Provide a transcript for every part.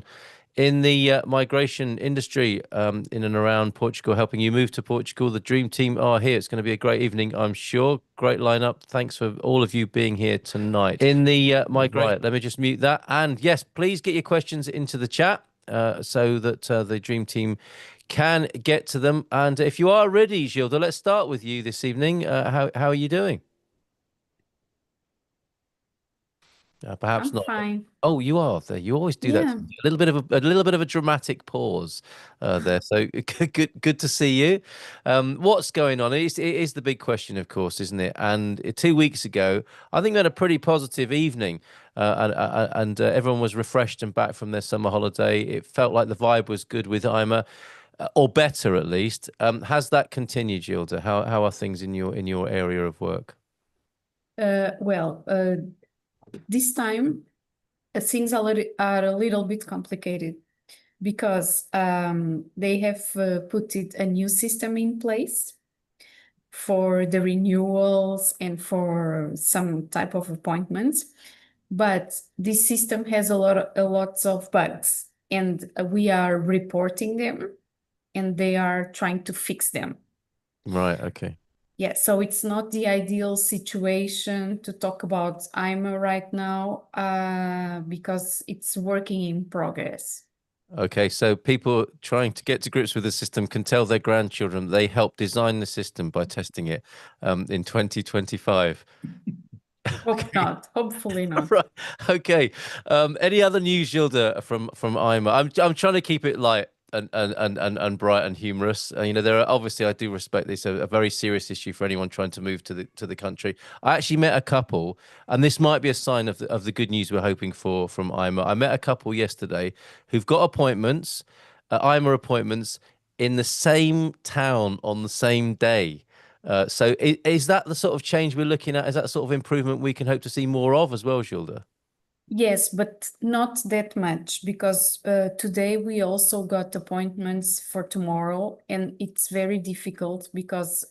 someone in the migration industry in and around Portugal, helping you move to Portugal. The dream team are here. It's going to be a great evening, I'm sure. Great lineup. Thanks for all of you being here tonight. In the migration, right, let me just mute that. And yes, please get your questions into the chat so that the dream team can get to them. And if you are ready, Gilda, let's start with you this evening. How are you doing? Perhaps I'm not. fine. Oh, you are there. You always do that. Yeah. To me. A little bit of a dramatic pause there. So good to see you. What's going on? It is the big question, of course, isn't it? And 2 weeks ago, I think we had a pretty positive evening, and everyone was refreshed and back from their summer holiday. It felt like the vibe was good with Ima, or better at least. Has that continued, Gilda? How are things in your area of work? Well, this time things are a little bit complicated because they have put a new system in place for the renewals and for some type of appointments. But this system has a lots of bugs, and we are reporting them, and they are trying to fix them. Right. Okay. Yeah, so it's not the ideal situation to talk about IMA right now because it's working in progress. Okay, so people trying to get to grips with the system can tell their grandchildren they helped design the system by testing it in 2025. Hope not. Hopefully not. Right. Okay. Any other news, Gilda, from IMA? I'm trying to keep it light and bright and humorous. There are obviously I do respect this a very serious issue for anyone trying to move to the country. I actually met a couple, and this might be a sign of the good news we're hoping for from IMA. I met a couple yesterday who've got appointments, IMA appointments in the same town on the same day. So is that the sort of change we're looking at? Is that sort of improvement we can hope to see more of as well, Gilda? Yes, but not that much because today we also got appointments for tomorrow, and it's very difficult because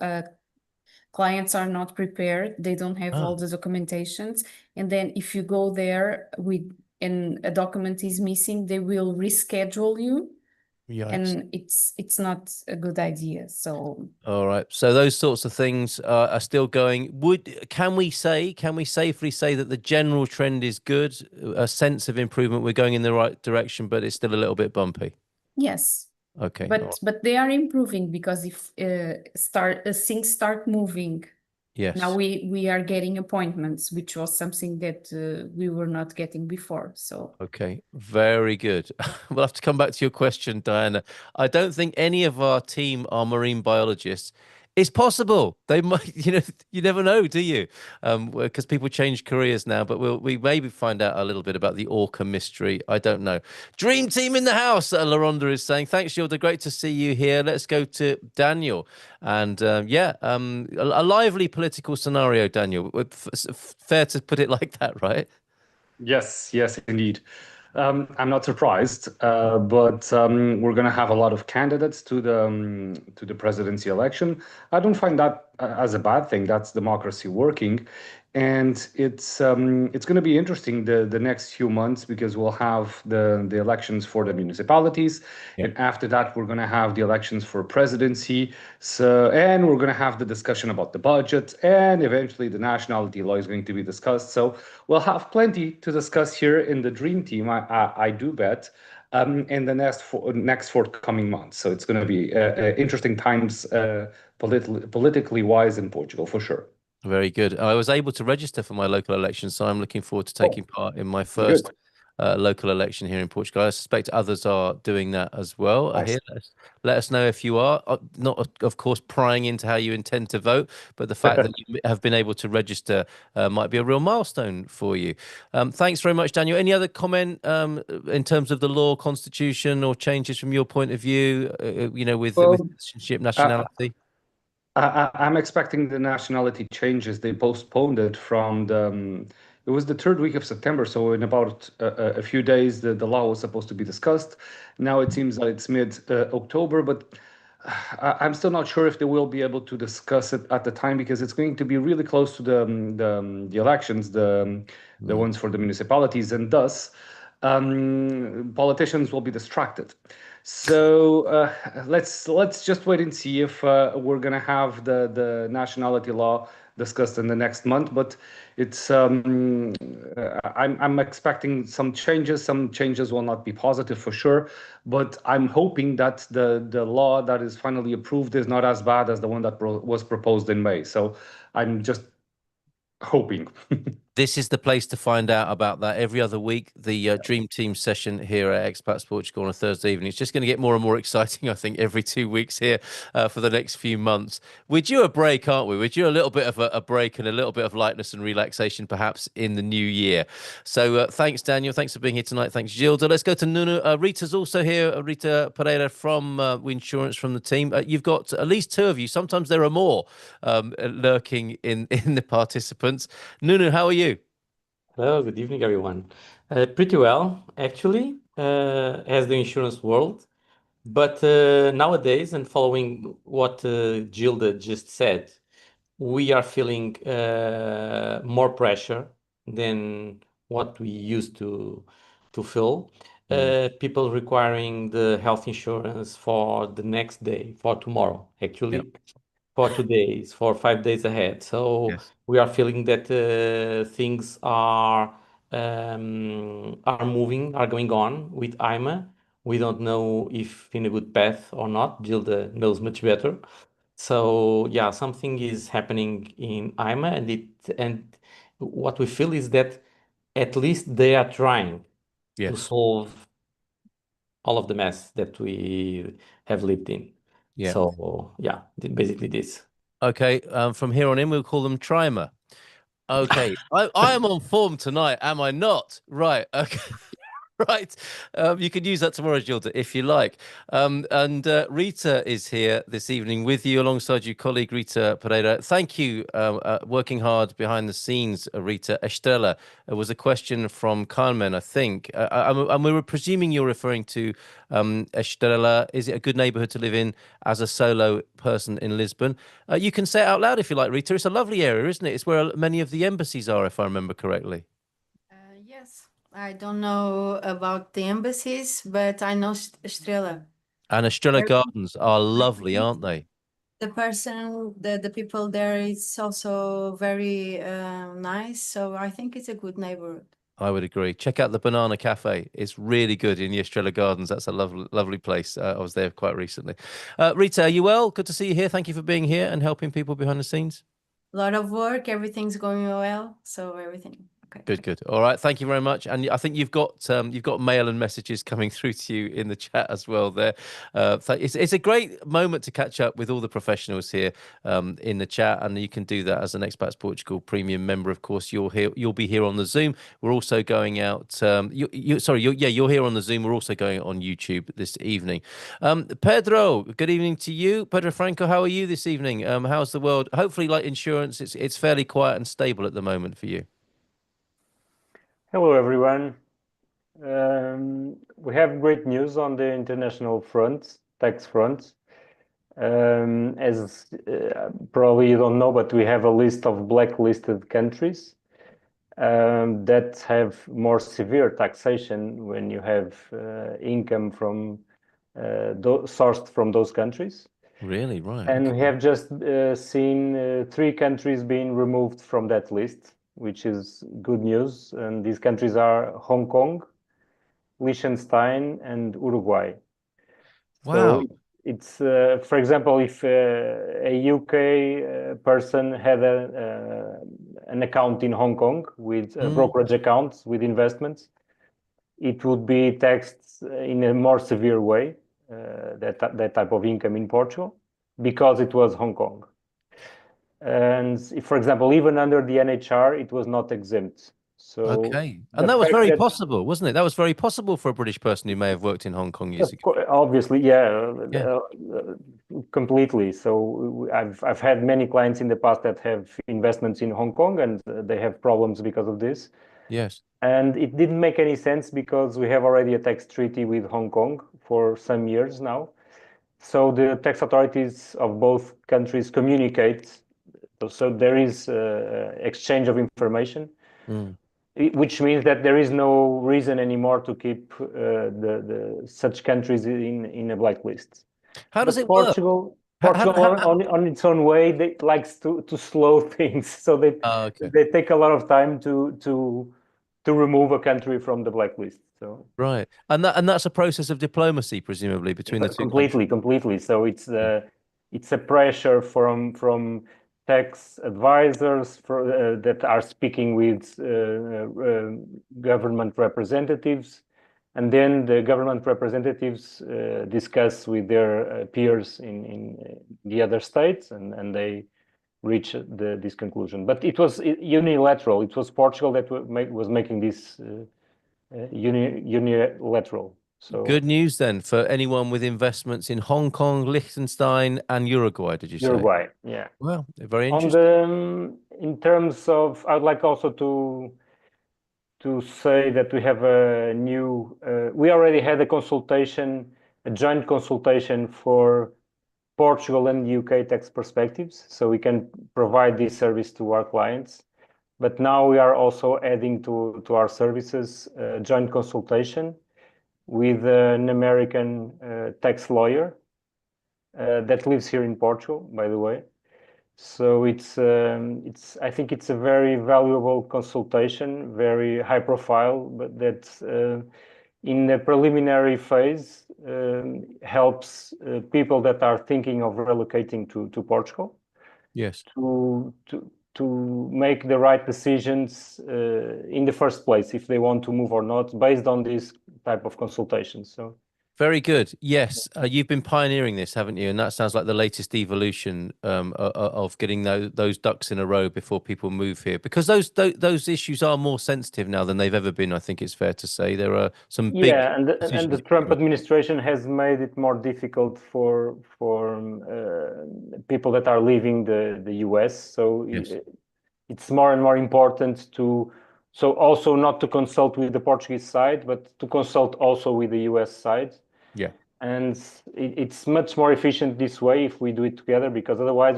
clients are not prepared. They don't have Ah, all the documentations. And then if you go there with and a document is missing, they will reschedule you. yikes. And it's not a good idea. So All right. So those sorts of things are still going. Can we safely say that the general trend is good, a sense of improvement, we're going in the right direction, but it's still a little bit bumpy? yes, Okay. but they are improving because if start things start moving. Now Yes. we are getting appointments, which was something that we were not getting before. So Okay, very good. We'll have to come back to your question, Diana. I don't think any of our team are marine biologists. It's possible they might, you never know, do you? Because people change careers now, but we maybe find out a little bit about the orca mystery. I don't know. Dream team in the house, Laronda is saying. Thanks, Gilda. Great to see you here. Let's go to Daniel. And a lively political scenario, Daniel. Fair to put it like that, right? Yes, yes, indeed. I'm not surprised, but we're going to have a lot of candidates to the presidency election. I don't find that as a bad thing. That's democracy working, and it's going to be interesting the next few months because we'll have the elections for the municipalities, Yeah. and after that we're going to have the elections for presidency. So and we're going to have the discussion about the budget, and eventually the nationality law is going to be discussed. So we'll have plenty to discuss here in the Dream Team, I do bet, in the next forthcoming months. So it's going to be interesting times politically wise in Portugal, for sure. Very good. I was able to register for my local election, so I'm looking forward to taking Oh, part in my good. first local election here in Portugal. I suspect others are doing that as well. Nice. Here, let us know if you are. Not, of course, prying into how you intend to vote, but the fact that you have been able to register might be a real milestone for you. Thanks very much, Daniel. Any other comment in terms of the law, constitution, or changes from your point of view? With Well, citizenship, uh, nationality. I'm expecting the nationality changes. They postponed it from it was the third week of September. So in about a few days, the law was supposed to be discussed. Now it seems that it's mid October, but I'm still not sure if they will be able to discuss it at the time because it's going to be really close to the elections, the Mm. ones for the municipalities, and thus. politicians will be distracted. So let's just wait and see if we're going to have the nationality law discussed in the next month. But it's I'm expecting some changes. Some changes will not be positive for sure, but I'm hoping that the law that is finally approved is not as bad as the one that was proposed in May. So I'm just hoping. This is the place to find out about that every other week. The Dream Team session here at Expats Portugal on a Thursday evening. It's just going to get more and more exciting, I think, every 2 weeks here for the next few months. We're due a break, aren't we? We're due a little bit of a break and a little bit of lightness and relaxation, perhaps in the new year. So thanks, Daniel. Thanks for being here tonight. Thanks, Gilda. Let's go to Nuno. Rita's also here. Rita Pereira from Insurance from the team. You've got at least two of you. Sometimes there are more lurking in the participants. Nuno, how are you? Hello, good evening, everyone. Pretty well, actually, as the insurance world. But nowadays, and following what Gilda just said, we are feeling more pressure than what we used to feel. People requiring the health insurance for the next day, for tomorrow, actually. Yep. For 2 days, for 5 days ahead. So Yes. we are feeling that things are moving, are going on with IMA. We don't know if in a good path or not. Gilda knows much better. So yeah, something is happening in IMA, and what we feel is that at least they are trying to Yes. solve all of the mess that we have lived in. Yeah. So yeah, basically this. Okay. From here on in, we'll call them Trimer. Okay. I am on form tonight, am I not? Right. Okay. Right. You can use that tomorrow, Gilda, if you like. And Rita is here this evening with you alongside your colleague, Rita Pereira. Thank you. Working hard behind the scenes, Rita. Estrella, was a question from Carmen, I think. And we were presuming you're referring to Estrella. Is it a good neighborhood to live in as a solo person in Lisbon? You can say it out loud if you like, Rita. It's a lovely area, isn't it? It's where many of the embassies are, if I remember correctly. Yes, I don't know about the embassies, but I know Estrela. And Estrella Very- Gardens are lovely, aren't they? The people there is also very nice, so I think it's a good neighborhood. I would agree. Check out the Banana Cafe. It's really good in the Estrella Gardens. That's a lovely, lovely place. I was there quite recently. Rita, are you well? Good to see you here. Thank you for being here and helping people behind the scenes. A lot of work, everything's going well, so everything. Okay. Good, good. All right. Thank you very much. And I think you've got mail and messages coming through to you in the chat as well there. It's a great moment to catch up with all the professionals here in the chat. And you can do that as an Expats Portugal premium member. Of course, you'll be here on the Zoom. We're also going out. You're here on the Zoom. We're also going on YouTube this evening. Pedro, good evening to you. Pedro Franco, how are you this evening? How's the world? Hopefully, like insurance, it's fairly quiet and stable at the moment for you. Hello, everyone. We have great news on the international front, tax front. As probably you don't know, but we have a list of blacklisted countries that have more severe taxation when you have income from sourced from those countries. Really? Right. And okay. we have just seen 3 countries being removed from that list, which is good news. And these countries are Hong Kong, Liechtenstein, and Uruguay. Wow. So it's, for example, if a UK person had an account in Hong Kong with brokerage accounts with investments, it would be taxed in a more severe way, that type of income in Portugal, because it was Hong Kong. And if, for example, even under the NHR, it was not exempt. So okay, and that was very possible, wasn't it? That was very possible for a British person who may have worked in Hong Kong years ago. Obviously, yeah. Completely. So I've had many clients in the past that have investments in Hong Kong, and they have problems because of this. Yes. And it didn't make any sense because we have already a tax treaty with Hong Kong for some years now. So the tax authorities of both countries communicate. So there is exchange of information. which means that there is no reason anymore to keep the such countries in a blacklist. How does But it work? Portugal on its own way, they likes to slow things, so Okay. they take a lot of time to remove a country from the blacklist. So Right. And that's a process of diplomacy, presumably, between the two countries. completely. So it's a pressure from tax advisors that are speaking with government representatives, and then the government representatives discuss with their peers in the other states, and they reach this conclusion. But it was unilateral. It was Portugal that was making this unilateral. So Good news then for anyone with investments in Hong Kong, Liechtenstein, and Uruguay, did you say? Uruguay, yeah. Well, very On interesting. in terms of, I'd like also to say that we have a new, we already had a consultation, a joint consultation for Portugal and UK tax perspectives, so we can provide this service to our clients. But now we are also adding to our services a joint consultation with an American tax lawyer that lives here in Portugal, by the way. So I think it's a very valuable consultation, very high profile, but that in the preliminary phase helps people that are thinking of relocating to Portugal. Yes. To make the right decisions in the first place, if they want to move or not, based on this type of consultations. So Very good. Yes, you've been pioneering this, haven't you? And that sounds like the latest evolution of getting those ducks in a row before people move here, because those issues are more sensitive now than they've ever been. I think it's fair to say there are some big and the decisions. Trump administration has made it more difficult for people that are leaving the US. So Yes. it's more and more important to also not to consult with the Portuguese side, but to consult also with the US side. Yeah. And it's much more efficient this way if we do it together, because otherwise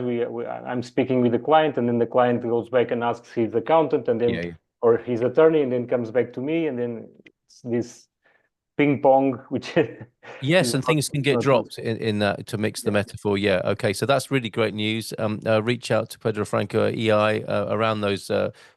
I'm speaking with the client, and then the client goes back and asks his accountant, and then or his attorney, and then comes back to me, and then it's this ping pong, which Yes, and things can get dropped in that, to mix the metaphor. Yeah. Okay. So that's really great news. Reach out to Pedro Franco at EI around those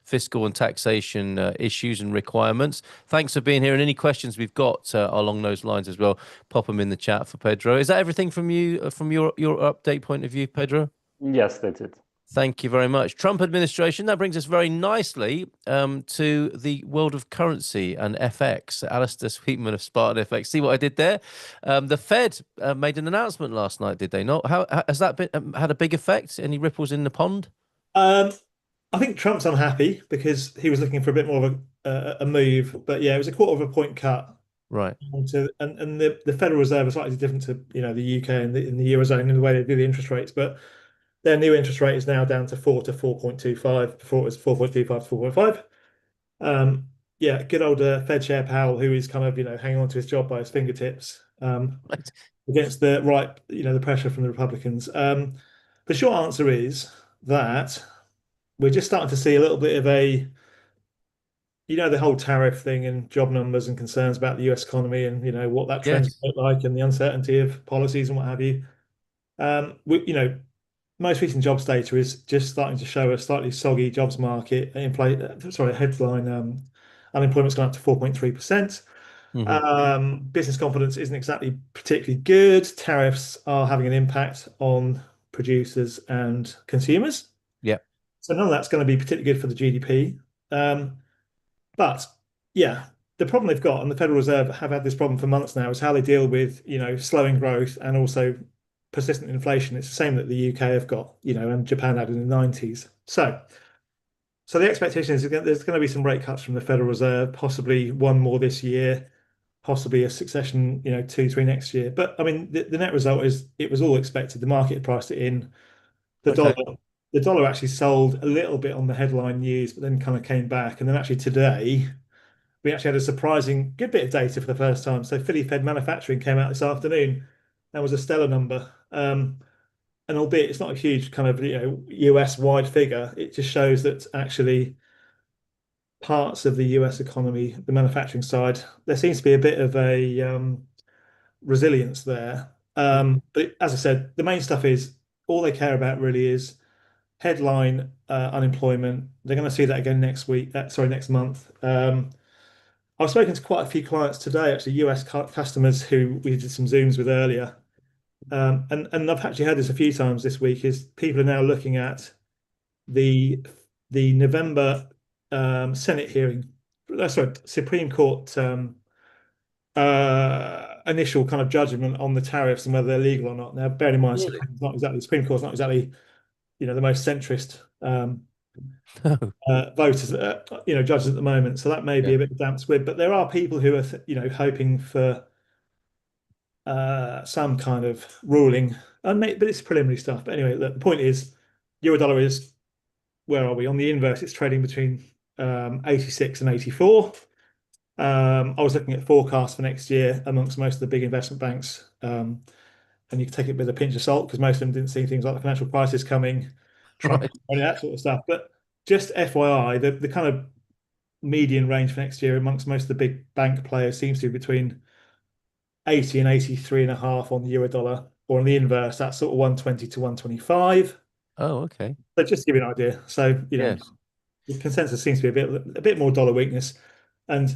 fiscal and taxation issues and requirements. Thanks for being here. And any questions we've got along those lines as well, pop them in the chat for Pedro. Is that everything from you, from your update point of view, Pedro? Yes, that's it. Thank you very much. Trump administration. That brings us very nicely to the world of currency and FX. Alistair Sweetman of Spartan FX. See what I did there? The Fed made an announcement last night, did they not? How has that been, had a big effect? Any ripples in the pond? I think Trump's unhappy because he was looking for a bit more of a move. But yeah, it was a quarter of a point cut. Right. And the Federal Reserve is slightly different to the UK and in the Eurozone in the way they do the interest rates, but their new interest rate is now down to 4 to 4.25. Before it was 4.25 to 4.5. Yeah, good old Fed Chair Powell, who is kind of hanging on to his job by his fingertips against the the pressure from the Republicans. The short answer is that we're just starting to see a little bit of a the whole tariff thing and job numbers and concerns about the US economy and what that trend's look like and the uncertainty of policies and what have you. Most recent jobs data is just starting to show a slightly soggy jobs market. Headline unemployment's gone up to 4.3%. Business confidence isn't exactly particularly good. Tariffs are having an impact on producers and consumers. Yeah. So none of that's going to be particularly good for the GDP. But yeah, the problem they've got, and the Federal Reserve have had this problem for months now, is how they deal with slowing growth and also persistent inflation. It's the same that the UK have got, and Japan had in the 90s. So the expectation is there's going to be some rate cuts from the Federal Reserve, possibly one more this year, possibly a succession, 2, 3 next year. But I mean, the net result is it was all expected. The market had priced it in. The dollar actually sold a little bit on the headline news, but then kind of came back. And then actually today, we actually had a surprising good bit of data for the first time. So Philly Fed manufacturing came out this afternoon. That was a stellar number. And albeit it's not a huge kind of US wide figure, it just shows that actually parts of the US economy, the manufacturing side, there seems to be a bit of a resilience there. But as I said, the main stuff is all they care about really is headline unemployment. They're going to see that again next week. Next month. I've spoken to quite a few clients today, actually, US customers who we did some Zooms with earlier. And I've actually had this a few times this week, is people are now looking at the November Senate hearing, Supreme Court initial kind of judgment on the tariffs and whether they're legal or not. Now, bear in mind, Really? the Supreme Court's not exactly, the most centrist voters, judges at the moment. So that may be Yeah. a bit of damp squib, but there are people who are, hoping for some kind of ruling, but it's preliminary stuff. But anyway, look, the point is, euro dollar is, where are we? On the inverse, it's trading between 86 and 84. I was looking at forecasts for next year amongst most of the big investment banks, and you can take it with a pinch of salt because most of them didn't see things like the financial crisis coming, Trump, Right. and that sort of stuff. But just FYI, the kind of median range for next year amongst most of the big bank players seems to be between 80 and 83.5 on the euro dollar, or on the inverse, that's sort of 120 to 125. Oh, okay. So just to give you an idea. So, Yes. the consensus seems to be a bit more dollar weakness. And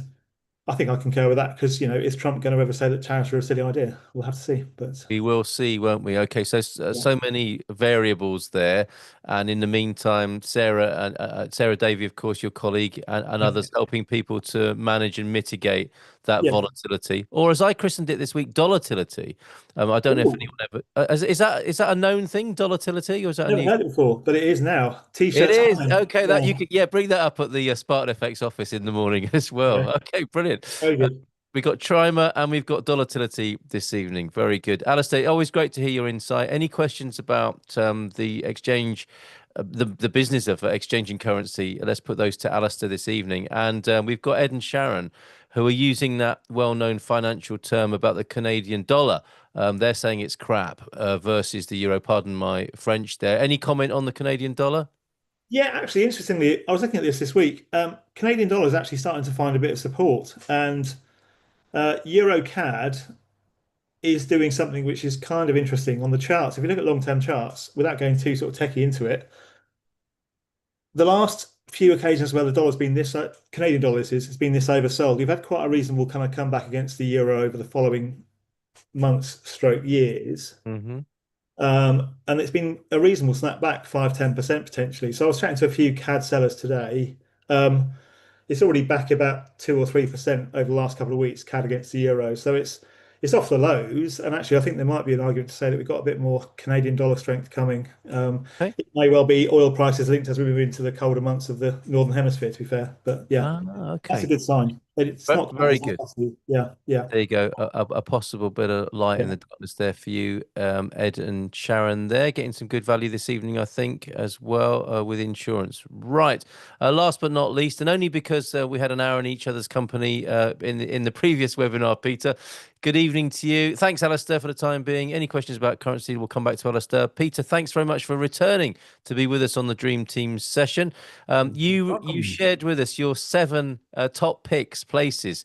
I think I concur with that because, is Trump going to ever say that tariffs are a silly idea? We'll have to see. But We will see, won't we? Okay, so many variables there, and in the meantime, Sarah and Sarah Davy, of course, your colleague, and others helping people to manage and mitigate that yeah. volatility, or as I christened it this week, dolatility. I don't know if Ooh. anyone ever is that a known thing, dolatility, or is that a Never new? heard it before, but it is now. It T-shirts is time. okay. That you Yeah. could bring that up at the Spartan FX office in the morning as well. Yeah. Okay, brilliant. Very good. We've got Trimer and we've got volatility this evening. Very good. Alistair, always great to hear your insight. Any questions about the exchange, the business of exchanging currency? Let's put those to Alistair this evening. And we've got Ed and Sharon, who are using that well-known financial term about the Canadian dollar. They're saying it's crap versus the euro. Pardon my French there. Any comment on the Canadian dollar? Yeah, actually, interestingly, I was looking at this week. Canadian dollar is actually starting to find a bit of support, and Euro CAD is doing something which is kind of interesting on the charts. If you look at long-term charts, without going too sort of techie into it, the last few occasions where the dollar's been this, Canadian dollars has been this oversold. You've had quite a reasonable kind of comeback against the euro over the following months, stroke years. Mm-hmm. And it's been a reasonable snapback, 5-10% potentially. So I was chatting to a few CAD sellers today. It's already back about 2 or 3% over the last couple of weeks, CAD against the euro. So it's off the lows. And actually, I think there might be an argument to say that we've got a bit more Canadian dollar strength coming. Okay. It may well be oil prices linked as we move into the colder months of the Northern Hemisphere, to be fair. But yeah, Okay. that's a good sign. It's not Very good. Yeah, yeah. There you go. A possible bit of light in the darkness there for you, Ed and Sharon. There getting some good value this evening, I think, as well with insurance. Right. Last but not least, and only because we had an hour in each other's company in the previous webinar, Peter. Good evening to you. Thanks, Alistair, for the time being. Any questions about currency, we'll come back to Alistair. Peter, thanks very much for returning to be with us on the Dream Team session. You shared with us your 7 top picks, places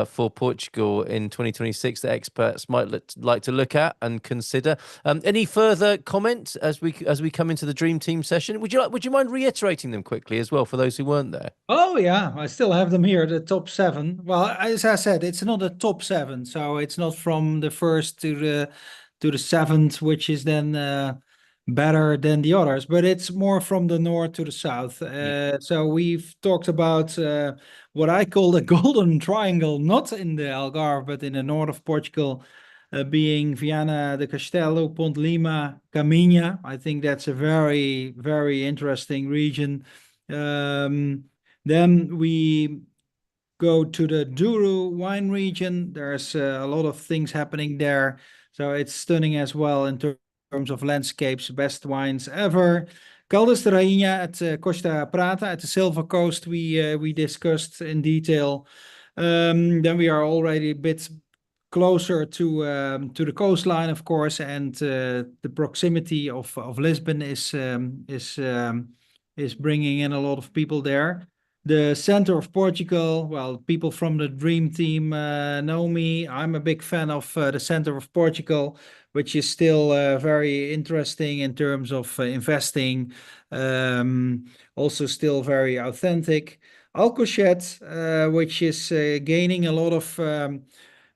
for Portugal in 2026 that experts might like to look at and consider. Any further comments as we come into the Dream Team session? Would you mind reiterating them quickly as well for those who weren't there? Oh yeah, I still have them here, the top 7. Well, as I said, it's not a top 7, so it's not from the first to the 7th, which is then better than the others, but it's more from the north to the south. So we've talked about what I call the golden triangle, not in the Algarve, but in the north of Portugal, being Viana do Castelo, Ponte Lima, Caminha. I think that's a very, very interesting region. Then we go to the Douro wine region. There's a lot of things happening there. So it's stunning as well in terms of landscapes, best wines ever. Caldas de Rainha at Costa Prata at the Silver Coast we discussed in detail. Then we are already a bit closer to the coastline, of course, and the proximity of Lisbon is bringing in a lot of people there. The center of Portugal, well, people from the Dream Team know me. I'm a big fan of the center of Portugal, which is still very interesting in terms of investing. Also, still very authentic. Alcochete, which is gaining a lot of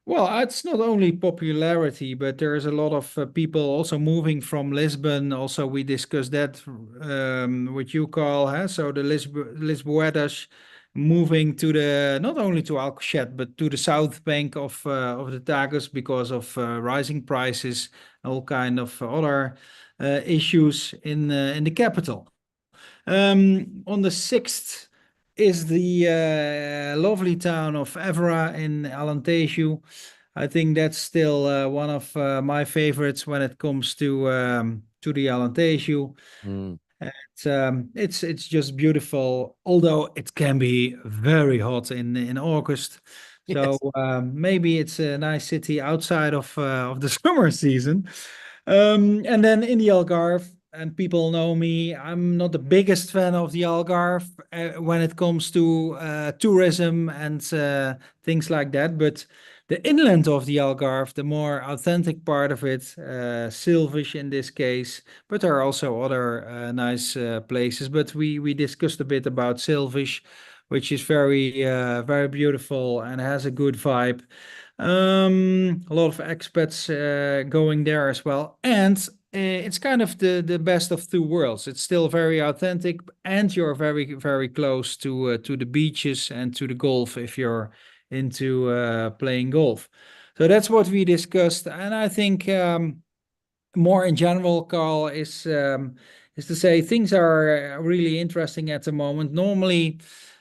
well, it's not only popularity, but there's a lot of people also moving from Lisbon. Also, we discussed that with you, Carl. Huh? So the Lisboetas moving to the not only to Alcochete but to the south bank of the Tagus because of rising prices, all kind of other issues in the capital. On the 6th is the lovely town of Évora in Alentejo. I think that's still one of my favorites when it comes to the Alentejo. It's just beautiful, although it can be very hot in August. So maybe it's a nice city outside of the summer season. And then in the Algarve, and people know me, I'm not the biggest fan of the Algarve when it comes to tourism and things like that. But the inland of the Algarve, the more authentic part of it, Silvish in this case, but there are also other nice places. But we discussed a bit about Silvish, which is very beautiful and has a good vibe. A lot of expats going there as well, and it's kind of the best of two worlds. It's still very authentic, and you're very close to the beaches and to the golf if you're into playing golf. So that's what we discussed, and I think more in general, Carl, is to say things are really interesting at the moment. Normally,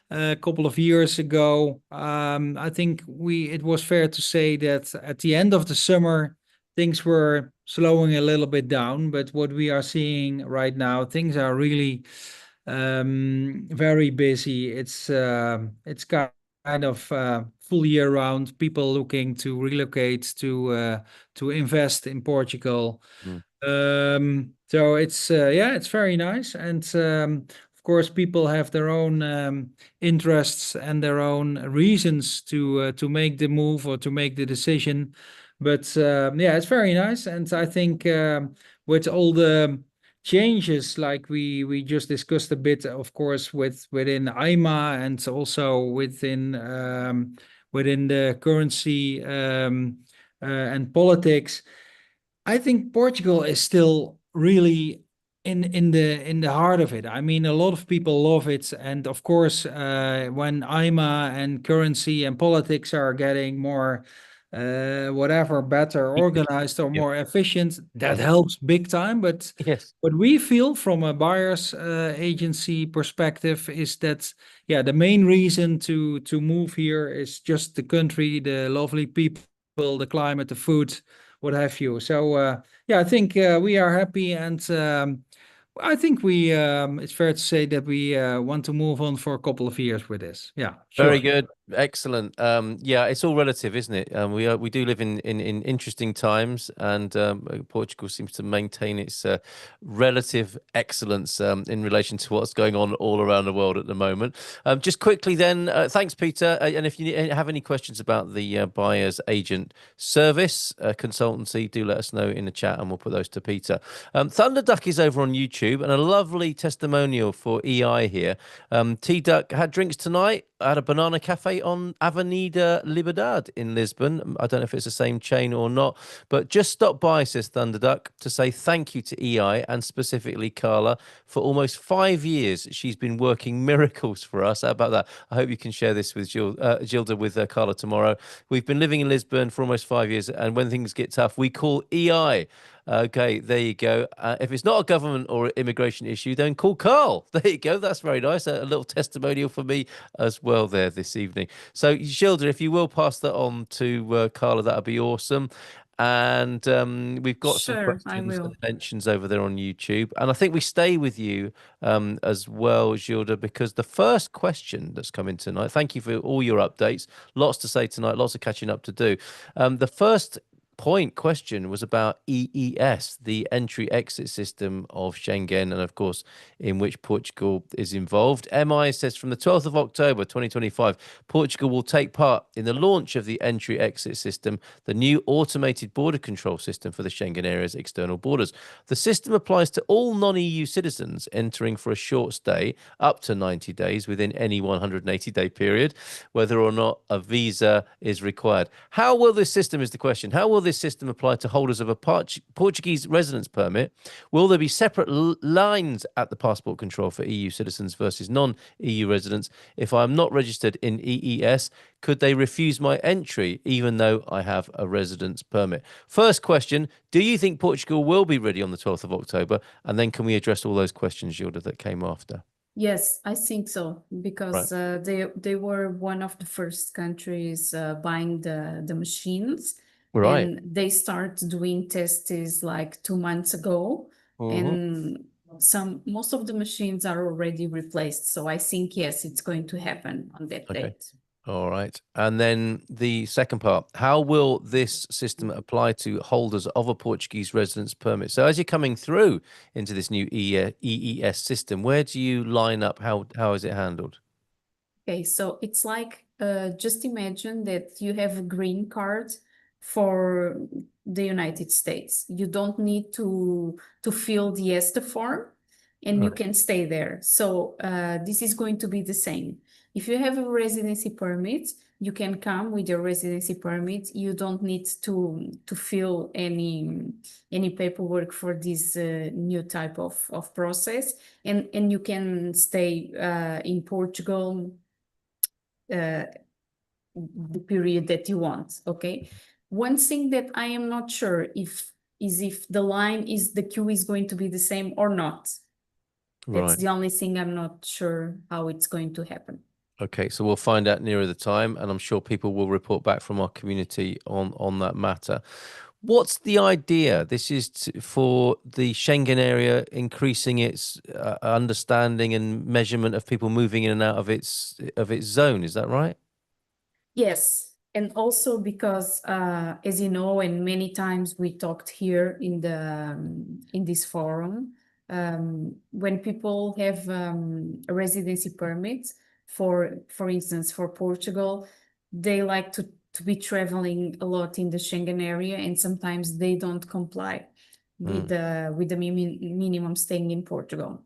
a couple of years ago, I think it was fair to say that at the end of the summer, things were slowing a little bit down. But what we are seeing right now, things are really very busy. It's kind of full year round. People looking to relocate to invest in Portugal. So it's it's very nice, and of course people have their own interests and their own reasons to make the move or to make the decision. But it's very nice, and I think with all the changes like we just discussed a bit, of course, within IMA and also within the currency and politics. I think Portugal is still really in the heart of it. I mean, a lot of people love it, and of course, when IMA and currency and politics are getting more better organized or more efficient, that helps big time. But what we feel from a buyer's agency perspective is that the main reason to move here is just the country, the lovely people, the climate, the food, what have you. So I think we are happy, and I think it's fair to say that we want to move on for a couple of years with this. Yeah, sure. Very good. Excellent. It's all relative, isn't it? We do live in interesting times, and Portugal seems to maintain its relative excellence in relation to what's going on all around the world at the moment. Just quickly then, thanks, Peter. And if you have any questions about the buyer's agent service consultancy, do let us know in the chat, and we'll put those to Peter. Thunderduck is over on YouTube, and a lovely testimonial for EI here. T-Duck had drinks tonight at a banana cafe on Avenida Liberdade in Lisbon. I don't know if it's the same chain or not, but just stop by, says Thunderduck, to say thank you to EI and specifically Carla. For almost 5 years, she's been working miracles for us. How about that? I hope you can share this with Gilda with Carla tomorrow. We've been living in Lisbon for almost 5 years, and when things get tough, we call EI. Okay, there you go. If it's not a government or immigration issue, then call Carl. There you go. That's very nice. A little testimonial for me as well there this evening. So, Gilda, if you will pass that on to Carla, that would be awesome. And we've got some questions and mentions over there on YouTube. And I think we stay with you as well, Gilda, because the first question that's come in tonight, thank you for all your updates. Lots to say tonight, lots of catching up to do. The first question was about EES, the entry-exit system of Schengen, and of course, in which Portugal is involved. MI says from the 12th of October 2025, Portugal will take part in the launch of the entry-exit system, the new automated border control system for the Schengen area's external borders. The system applies to all non-EU citizens entering for a short stay, up to 90 days within any 180-day period, whether or not a visa is required. How will this system, is the question, how will this system apply to holders of a Portuguese residence permit? Will there be separate lines at the passport control for EU citizens versus non-EU residents? If I'm not registered in EES, could they refuse my entry even though I have a residence permit? First question, do you think Portugal will be ready on the 12th of October? And then can we address all those questions, Gilda, that came after? Yes, I think so, because they were one of the first countries buying the machines, Right. and they start doing tests like 2 months ago, and most of the machines are already replaced. So I think yes, it's going to happen on that date. All right. And then the second part, how will this system apply to holders of a Portuguese residence permit? So as you're coming through into this new EES system, where do you line up? How is it handled? Okay, so it's like just imagine that you have a green card for the United States. You don't need to fill the ESTA form, and you can stay there. So this is going to be the same. If you have a residency permit, you can come with your residency permit. You don't need to fill any paperwork for this new type of process, and you can stay in Portugal the period that you want. Okay. One thing that I am not sure if the queue is going to be the same or not. That's the only thing I'm not sure how it's going to happen. Okay, so we'll find out nearer the time, and I'm sure people will report back from our community on that matter. What's the idea? This is for the Schengen area, increasing its understanding and measurement of people moving in and out of its zone. Is that right? Yes, and also because, as you know, and many times we talked here in this forum, when people have a residency permit, for instance, for Portugal, they like to be traveling a lot in the Schengen area, and sometimes they don't comply with the minimum staying in Portugal.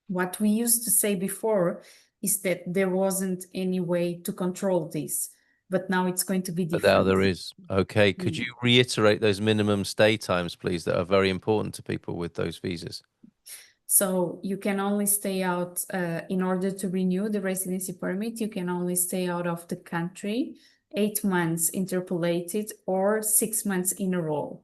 What we used to say before is that there wasn't any way to control this, but now it's going to be different. But now there is. Okay, could you reiterate those minimum stay times, please, that are very important to people with those visas? So you can only stay out, in order to renew the residency permit, you can only stay out of the country 8 months interpolated or 6 months in a row.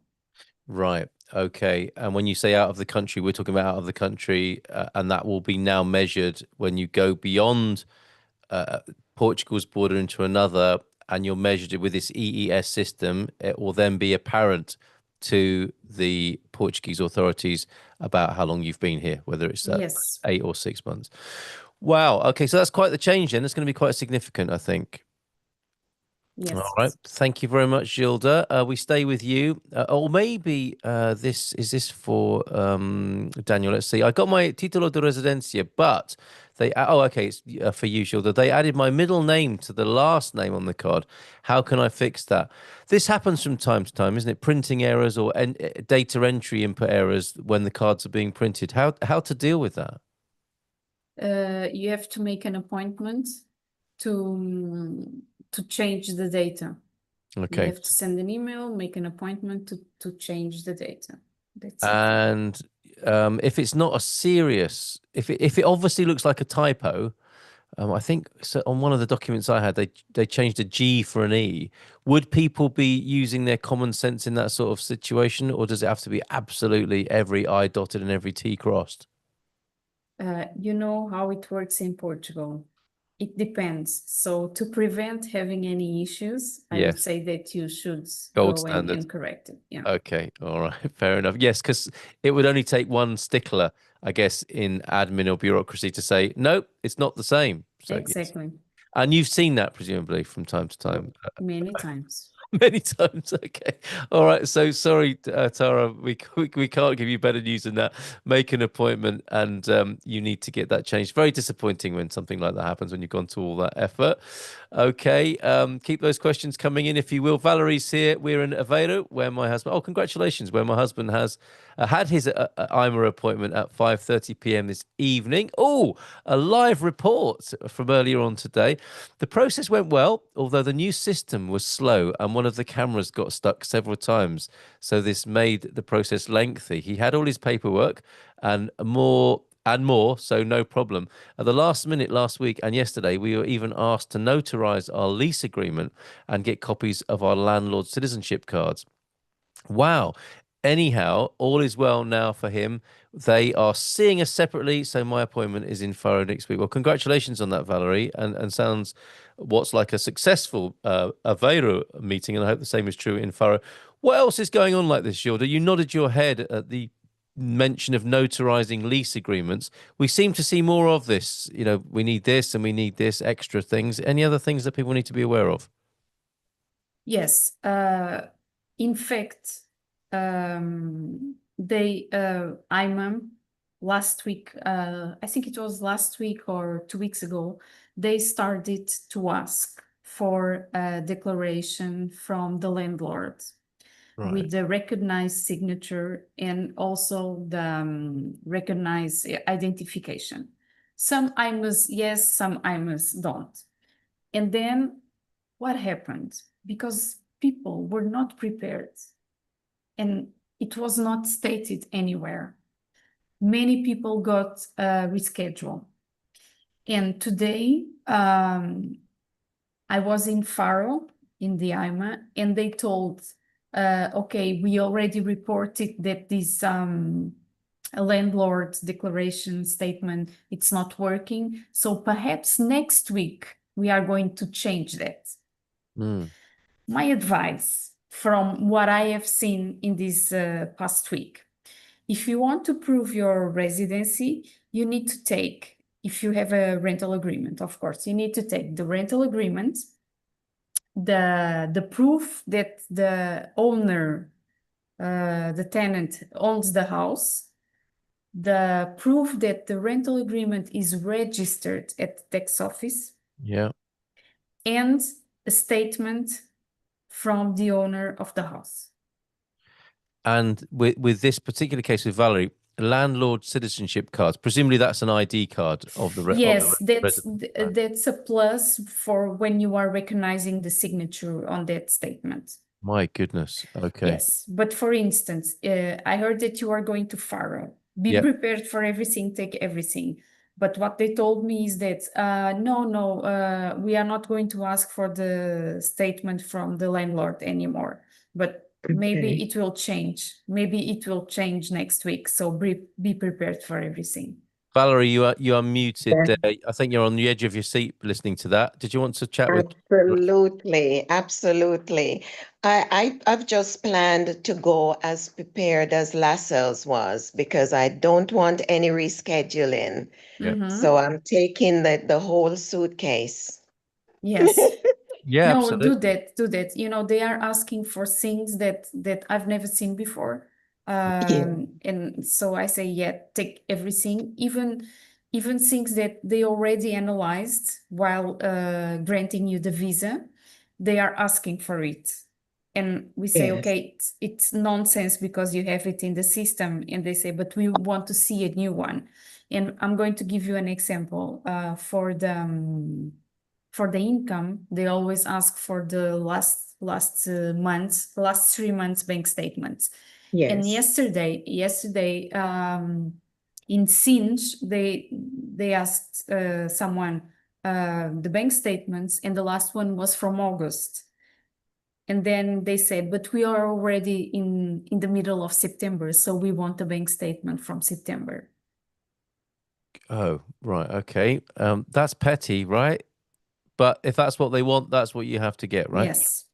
Right. Okay. And when you say out of the country, we're talking about out of the country, and that will be now measured when you go beyond Portugal's border into another, and you're measured with this EES system. It will then be apparent to the Portuguese authorities about how long you've been here, whether it's 8 or 6 months. Wow. Okay. So that's quite the change then. It's going to be quite significant, I think. Yes. All right. Thank you very much, Gilda. We stay with you. Or maybe this is for Daniel. Let's see. I got my título de residencia, but they... Oh, okay. It's for you, Gilda. They added my middle name to the last name on the card. How can I fix that? This happens from time to time, isn't it? Printing errors or data entry input errors when the cards are being printed. How to deal with that? You have to make an appointment to change the data. Okay. You have to send an email, make an appointment to change the data. That's and if it's not a serious, if it obviously looks like a typo, I think so on one of the documents I had, they changed a G for an E. Would people be using their common sense in that sort of situation, or does it have to be absolutely every I dotted and every T crossed? You know how it works in Portugal. It depends. So to prevent having any issues, I would say that you should go and correct it. Yeah. Okay. All right. Fair enough. Yes, because it would only take one stickler, I guess, in admin or bureaucracy to say, nope, it's not the same. So, exactly. Yes. And you've seen that presumably from time to time. Many times. Many times. Okay. All right. So sorry, Tara, we can't give you better news than that. Make an appointment, and you need to get that changed. Very disappointing when something like that happens when you've gone to all that effort. Okay. Keep those questions coming in if you will. Valerie's here. We're in Aveiro, where my husband. Oh, congratulations! Where my husband has had his IMA appointment at 5:30 p.m. this evening. Oh, a live report from earlier on today. The process went well, although the new system was slow and one of the cameras got stuck several times. So this made the process lengthy. He had all his paperwork and more, so no problem. At the last minute last week and yesterday, we were even asked to notarize our lease agreement and get copies of our landlord citizenship cards. Wow. Anyhow, all is well now for him. They are seeing us separately, so my appointment is in Faro next week. Well, congratulations on that, Valerie, and sounds what's like a successful Aveiro meeting, and I hope the same is true in Faro. What else is going on like this, Gilda? You nodded your head at the mention of notarizing lease agreements. We seem to see more of this. You know, we need this and we need this extra things. Any other things that people need to be aware of? Yes. In fact, IMAM last week, I think it was last week or 2 weeks ago, they started to ask for a declaration from the landlord with the recognized signature and also the recognized identification. Some IMAs, yes, some IMAs don't. And then what happened? Because people were not prepared and it was not stated anywhere. Many people got rescheduled. And today, I was in Faro, in the IMA, and they told, okay, we already reported that this landlord declaration statement, it's not working. So perhaps next week, we are going to change that. My advice from what I have seen in this past week, if you want to prove your residency, you need to take, if you have a rental agreement, of course, you need to take the rental agreement, the proof that the owner, the tenant owns the house, the proof that the rental agreement is registered at the tax office, and a statement from the owner of the house. And with this particular case with Valerie, landlord citizenship cards, presumably that's an ID card of the yes, resident. that's a plus for when you are recognizing the signature on that statement. My goodness. Okay. Yes, but for instance, I heard that you are going to Faro. Be prepared for everything, take everything. But what they told me is that, no, we are not going to ask for the statement from the landlord anymore. But maybe it will change. Maybe it will change next week. So be prepared for everything. Valerie, you are muted. I think you're on the edge of your seat listening to that. Did you want to chat with? Absolutely. I've just planned to go as prepared as Lascelles was because I don't want any rescheduling. So I'm taking the whole suitcase. Yes. Yeah, no, absolutely. do that. You know, they are asking for things that I've never seen before. And so I say, take everything, even things that they already analyzed while granting you the visa, they are asking for it. And we say, okay, it's nonsense because you have it in the system. And they say, but we want to see a new one. And I'm going to give you an example. For the income, they always ask for the last 3 months bank statements. And yesterday, in Sinj, they asked someone the bank statements, and the last one was from August. And then they said, but we are already in the middle of September, so we want a bank statement from September. Oh, right. Okay. That's petty, right? But if that's what they want, that's what you have to get, right? Yes.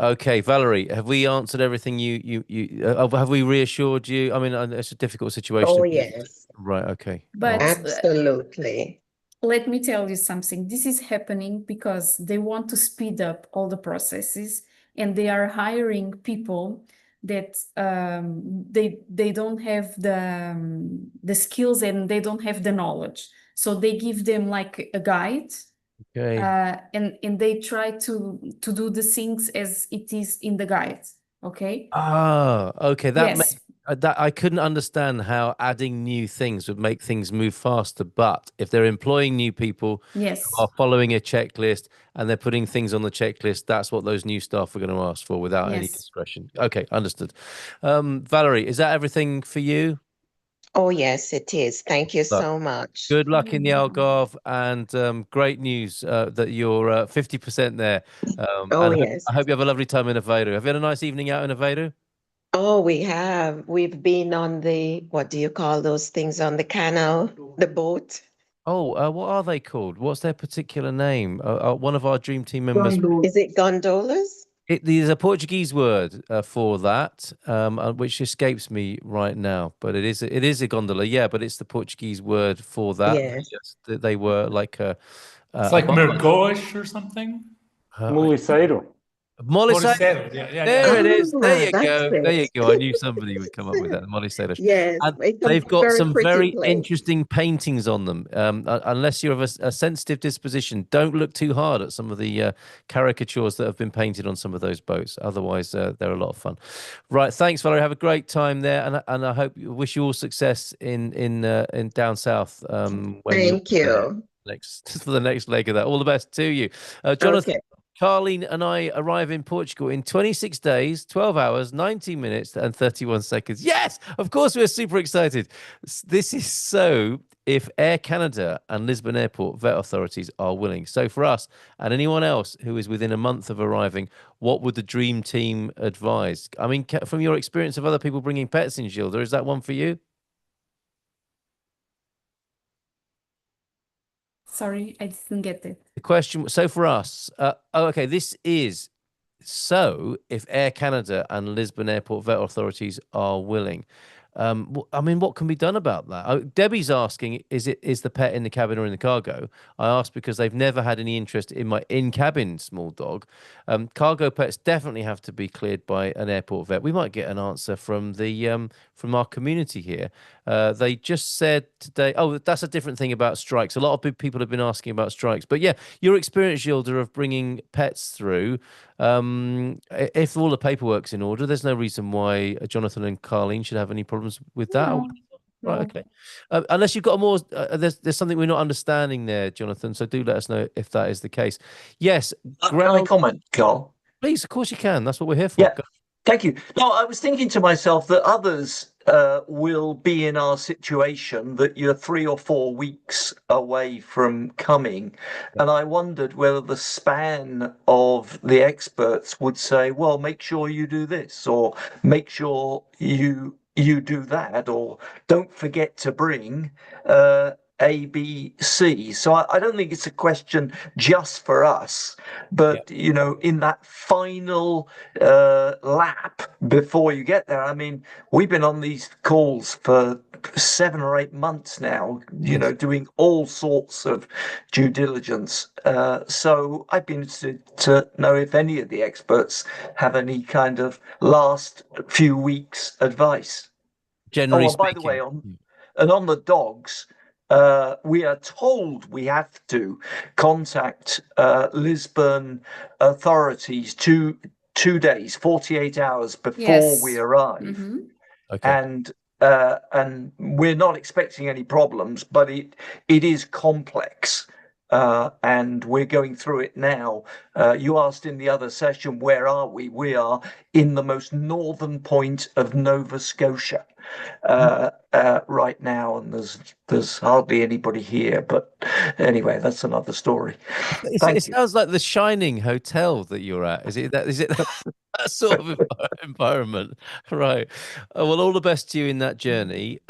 Okay, Valerie, have we answered everything have we reassured you? I mean, it's a difficult situation. Oh, yes. Right, okay. But absolutely. let me tell you something. This is happening because they want to speed up all the processes, and they are hiring people that they don't have the skills and they don't have the knowledge. So they give them like a guide, Okay. and they try to do the things as it is in the guide. Okay. Ah, okay. That Yes. that I couldn't understand how adding new things would make things move faster. But if they're employing new people Yes. who are following a checklist and they're putting things on the checklist, that's what those new staff are going to ask for without any Yes. discretion. Okay, understood. Valerie, is that everything for you? Oh, yes, it is. Thank you Luck. so much. Good luck in the Algarve, and great news that you're 50% there. Oh, And yes. I hope you have a lovely time in Aveiro. Have you had a nice evening out in Aveiro? Oh, we have. We've been on the, what do you call those things on the canal? The boat. Oh, what are they called? What's their particular name? One of our dream team members. Is it gondolas? There's a Portuguese word for that, which escapes me right now. But it is a gondola, yeah. But it's the Portuguese word for that. Yes. They were like a. It's like mergosh or something. Muliceiro. Moliceiro. Yeah. There it is. There you that's go. There you it. go. I knew somebody would come up with that. Moliceiros. Yes, And it's a they've got very some pretty very place. interesting paintings on them. Unless you're of a sensitive disposition, don't look too hard at some of the caricatures that have been painted on some of those boats. Otherwise, they're a lot of fun. Right. Thanks, Valerie. Have a great time there, and I wish you all success in down south. When Thank you. for the next leg of that. All the best to you, Jonathan. Okay. Carlene and I arrive in Portugal in 26 days, 12 hours, 19 minutes, and 31 seconds. Yes, of course, we're super excited. This is so if Air Canada and Lisbon Airport vet authorities are willing. So for us and anyone else who is within a month of arriving, what would the dream team advise? I mean, from your experience of other people bringing pets in, Gilda, is that one for you? Sorry, I didn't get it. The question, so for us, okay, this is so if Air Canada and Lisbon Airport vet authorities are willing. I mean, what can be done about that? Debbie's asking, is the pet in the cabin or in the cargo? I asked because they've never had any interest in my in-cabin small dog. Cargo pets definitely have to be cleared by an airport vet. We might get an answer from the from our community here. They just said today, oh, that's a different thing about strikes. A lot of people have been asking about strikes. But yeah, your experience, Gilda, of bringing pets through, if all the paperwork's in order, there's no reason why Jonathan and Carlene should have any problems with that. No, Right, no. okay. Unless you've got a more, there's something we're not understanding there, Jonathan. So do let us know if that is the case. Yes, Can I comment, Carl? please, of course you can. That's what we're here for. Yeah, thank you. No, I was thinking to myself that others will be in our situation, that you're 3 or 4 weeks away from coming. And I wondered whether the span of the experts would say, well, make sure you do this, or make sure you do that, or don't forget to bring A, B, C. So I don't think it's a question just for us, but you know, in that final lap before you get there. I mean, we've been on these calls for 7 or 8 months now, you know, doing all sorts of due diligence. So I'd be interested to know if any of the experts have any kind of last few weeks advice. Generally and by the way, on the dogs, we are told we have to contact Lisbon authorities 2 days, 48 hours before we arrive. Mm-hmm. And we're not expecting any problems, but it is complex. And we're going through it now. You asked in the other session, where are we? We are in the most northern point of Nova Scotia right now, and there's hardly anybody here. But anyway, that's another story. It sounds like the Shining Hotel that you're at. Is it that? Is it? that sort of environment, right? Well, all the best to you in that journey.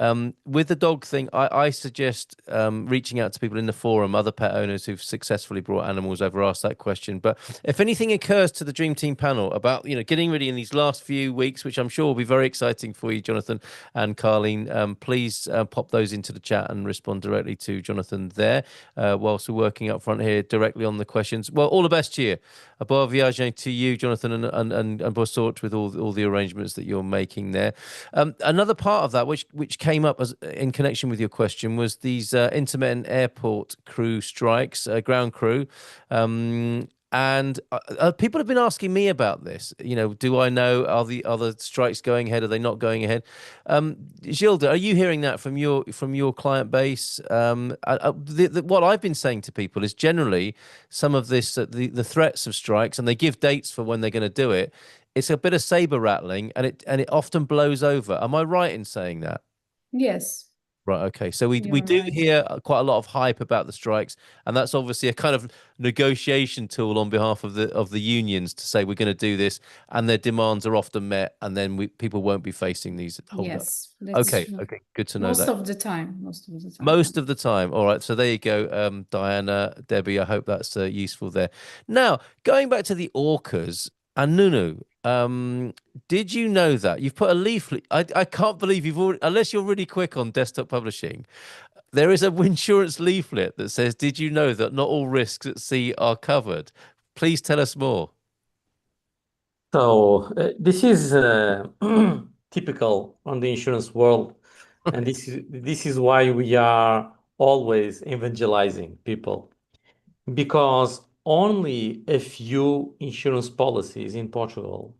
With the dog thing, I suggest reaching out to people in the forum, other pet owners who've successfully brought animals over, ask that question. But if anything occurs to the Dream Team panel about getting ready in these last few weeks, which I'm sure will be very exciting for you, Jonathan and Carleen, please pop those into the chat and respond directly to Jonathan there, whilst we're working up front here directly on the questions. Well, all the best to you. A bon voyage to you, Jonathan, and bon sort with all the arrangements that you're making there. Another part of that, which came up in connection with your question, was these intermittent airport crew strikes, ground crew. And people have been asking me about this. Do I know, are the other strikes going ahead? Are they not going ahead? Gilda, are you hearing that from your client base? What I've been saying to people is generally some of this, the threats of strikes, and they give dates for when they're going to do it. It's a bit of saber rattling, and it often blows over. Am I right in saying that? Yes. Right. Okay. So we You're do right. hear quite a lot of hype about the strikes, and that's obviously a kind of negotiation tool on behalf of the unions to say we're going to do this, and their demands are often met, and then people won't be facing these holdups. Yes, that's Okay. true. Okay. Good to know Most that. of the time. Most of the time. Most of the time. All right. So there you go, Diana, Debbie. I hope that's useful there. Now, going back to the Orcas and Nunu, did you know that you've put a leaflet? I can't believe you've already, unless you're really quick on desktop publishing, there is a insurance leaflet that says, "Did you know that not all risks at sea are covered?" Please tell us more. So this is typical on the insurance world, and this is why we are always evangelizing people, because only a few insurance policies in Portugal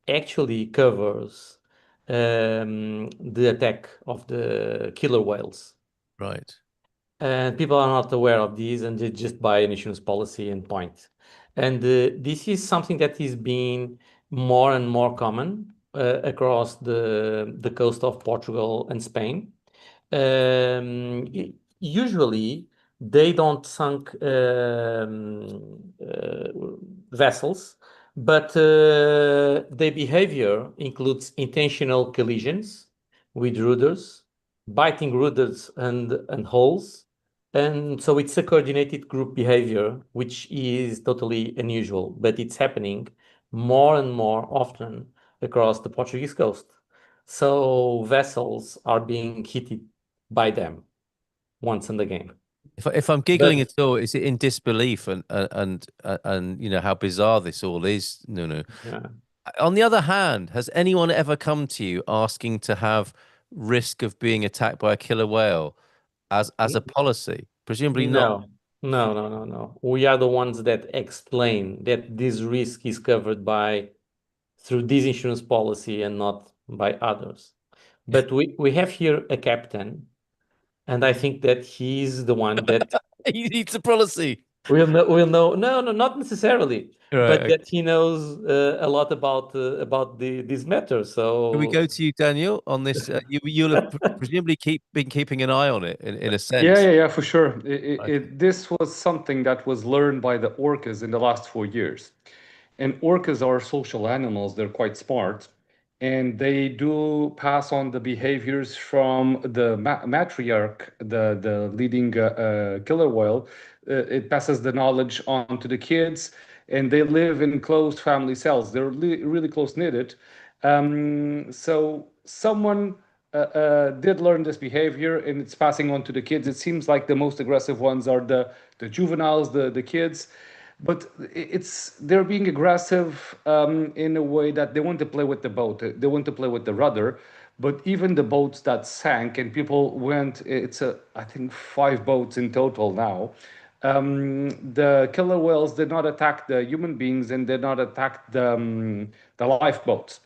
actually covers the attack of the killer whales. Right. And people are not aware of these, and they just buy an insurance policy and point. And this is something that is being more and more common across the coast of Portugal and Spain. Usually, they don't sunk vessels, but their behavior includes intentional collisions with rudders, biting rudders and hulls. And so it's a coordinated group behavior, which is totally unusual, but it's happening more and more often across the Portuguese coast. So vessels are being hit by them once and again. If I'm giggling at all, is it in disbelief and how bizarre this all is? No. Yeah. On the other hand, has anyone ever come to you asking to have risk of being attacked by a killer whale as a policy? Presumably not. No. We are the ones that explain that this risk is covered through this insurance policy and not by others. But we have here a captain, and I think that he's the one that he needs a policy. We'll know. No, not necessarily, Right, but okay. that he knows a lot about this matter. So Can we go to you, Daniel, on this? You'll have presumably been keeping an eye on it in a sense. Yeah, for sure. This was something that was learned by the orcas in the last 4 years. And orcas are social animals. They're quite smart. And they do pass on the behaviors from the matriarch, the leading killer whale. It passes the knowledge on to the kids, and they live in closed family cells. They're really close knitted. So someone did learn this behavior, and it's passing on to the kids. It seems like the most aggressive ones are the juveniles, the kids. But they're being aggressive in a way that they want to play with the boat. They want to play with the rudder. But even the boats that sank, and people went, I think 5 boats in total now. The killer whales did not attack the human beings and did not attack the lifeboats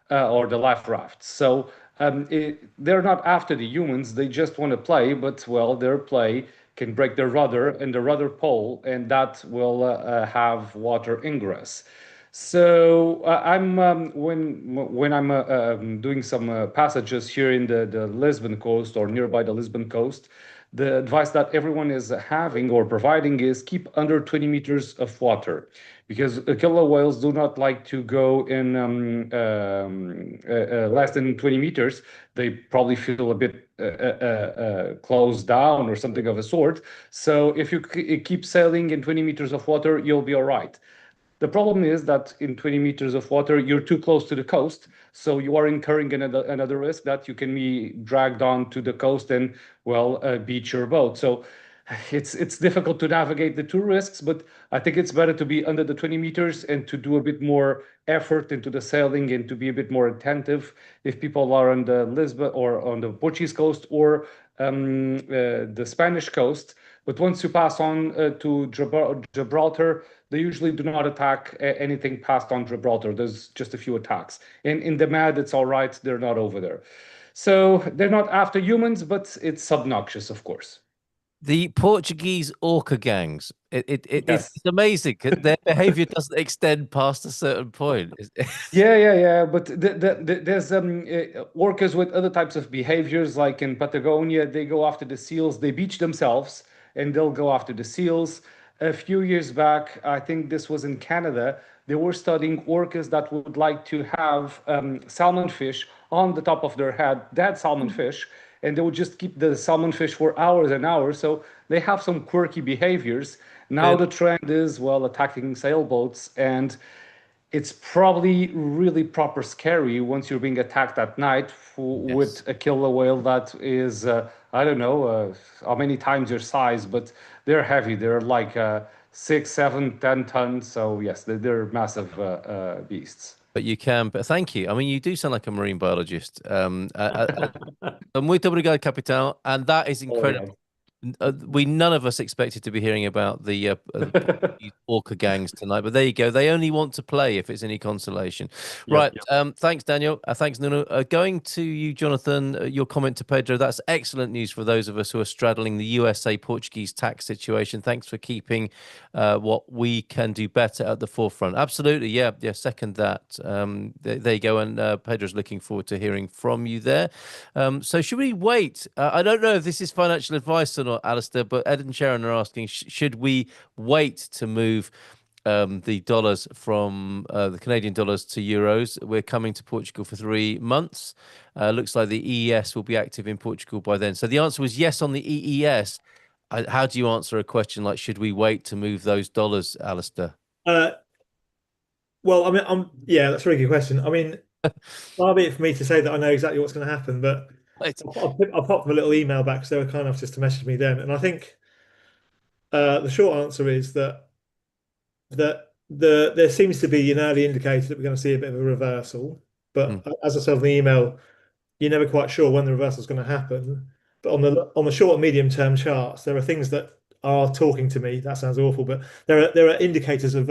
or the life rafts. So they're not after the humans. They just want to play, but well, their play can break the rudder and the rudder pole, and that will have water ingress. So I'm when I'm doing some passages here in the Lisbon coast or nearby the Lisbon coast, the advice that everyone is having or providing is keep under 20 meters of water, because killer whales do not like to go in less than 20 meters. They probably feel a bit closed down or something of a sort. So if you keep sailing in 20 meters of water, you'll be all right. The problem is that in 20 meters of water, you're too close to the coast, so you are incurring another risk that you can be dragged on to the coast and, well, beach your boat. So it's difficult to navigate the two risks, but I think it's better to be under the 20 meters and to do a bit more effort into the sailing and to be a bit more attentive if people are on the Lisbon or on the Portuguese coast or the Spanish coast. But once you pass on to Gibraltar, they usually do not attack anything past on Gibraltar. There's just a few attacks. And in the Med, it's all right. They're not over there. So they're not after humans, but it's obnoxious, of course. The Portuguese orca gangs, Yes. it's amazing. Their behavior doesn't extend past a certain point. Yeah. But there's orcas with other types of behaviors, like in Patagonia, they go after the seals, they beach themselves, and they'll go after the seals. A few years back, I think this was in Canada, they were studying orcas that would like to have salmon fish on the top of their head, dead salmon fish, and they would just keep the salmon fish for hours and hours. So they have some quirky behaviors. Now the trend is, well, attacking sailboats, and it's probably really proper scary once you're being attacked at night with a killer whale that is, I don't know how many times your size, but they're heavy. They're like 6, 7, 10 tons. So yes, they're massive beasts. But you can, but thank you. I mean, you do sound like a marine biologist. Muito obrigado, Capitão. And that is incredible. None of us expected to be hearing about the orca gangs tonight, but there you go. They only want to play if it's any consolation. Right. Thanks, Daniel. Thanks, Nuno. Going to you, Jonathan, your comment to Pedro. That's excellent news for those of us who are straddling the USA Portuguese tax situation. Thanks for keeping what we can do better at the forefront. Absolutely. Yeah. Second that. There you go. And Pedro's looking forward to hearing from you there. So should we wait? I don't know if this is financial advice or not, Alistair, but Ed and Sharon are asking, should we wait to move the dollars from the Canadian dollars to euros? We're coming to Portugal for 3 months. Looks like the EES will be active in Portugal by then. So the answer was yes on the EES. How do you answer a question like, should we wait to move those dollars, Alistair? Well, I mean, yeah, that's a really good question. I mean, far be it for me to say that I know exactly what's going to happen, but I'll pop them a little email back because they were kind enough just to message me then. And I think the short answer is that there seems to be an early indicator that we're going to see a bit of a reversal. But as I said in the email, you're never quite sure when the reversal is going to happen. But on the short and medium term charts, there are things that are talking to me. That sounds awful, but there are indicators of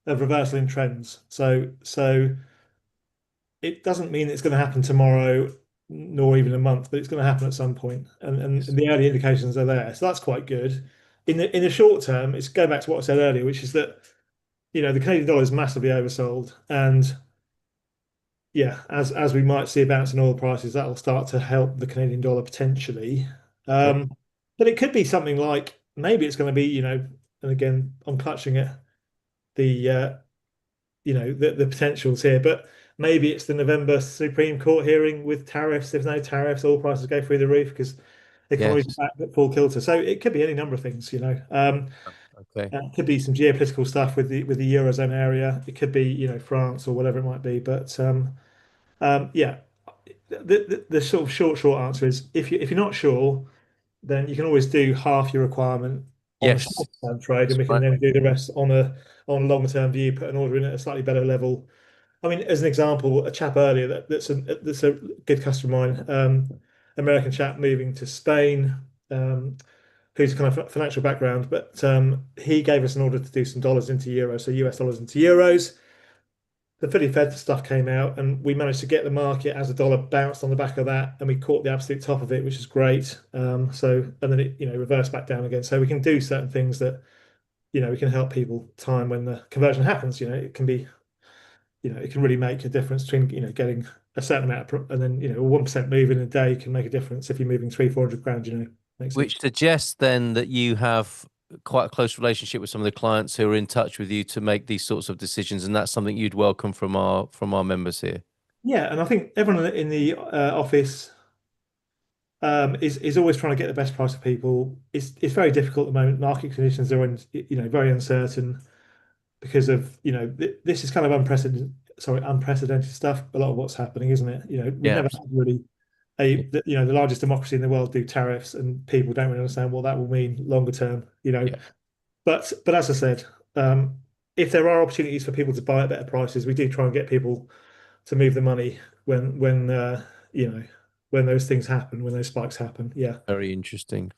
reversal in trends. So it doesn't mean it's going to happen tomorrow, nor even a month, but it's going to happen at some point. And the early indications are there. So that's quite good. In the short term, it's going back to what I said earlier, which is that, the Canadian dollar is massively oversold. And yeah, as we might see a bounce in oil prices, that'll start to help the Canadian dollar potentially. But it could be something like, maybe it's going to be, and again, I'm clutching at the potentials here, but maybe it's the November Supreme Court hearing with tariffs. If no tariffs, oil prices go through the roof because the economy's back at full kilter. So it could be any number of things, It could be some geopolitical stuff with the Eurozone area. It could be, France or whatever it might be. But the sort of short answer is if you're not sure, then you can always do half your requirement on the short-term trade, and we can then do the rest on a longer-term view, put an order in at a slightly better level. I mean, as an example, a chap earlier that's a good customer of mine, American chap moving to Spain, who's kind of financial background, but he gave us an order to do some dollars into euros, so US dollars into euros. The fully fed stuff came out, and we managed to get the market as the dollar bounced on the back of that, and we caught the absolute top of it, which is great. And then it reversed back down again. So we can do certain things that we can help people time when the conversion happens. It can be, it can really make a difference between getting a certain amount and then a 1% move in a day can make a difference if you're moving 300-400 grand. Makes Which sense. suggests then that you have quite a close relationship with some of the clients who are in touch with you to make these sorts of decisions, and that's something you'd welcome from our members here. Yeah, and I think everyone in the office is always trying to get the best price for people. It's very difficult at the moment. Market conditions are very uncertain because of this is kind of unprecedented stuff. A lot of what's happening, isn't it? We've never had really the largest democracy in the world do tariffs, and people don't really understand what that will mean longer term. But as I said, if there are opportunities for people to buy at better prices, we do try and get people to move the money when those things happen, when those spikes happen. Yeah. Very interesting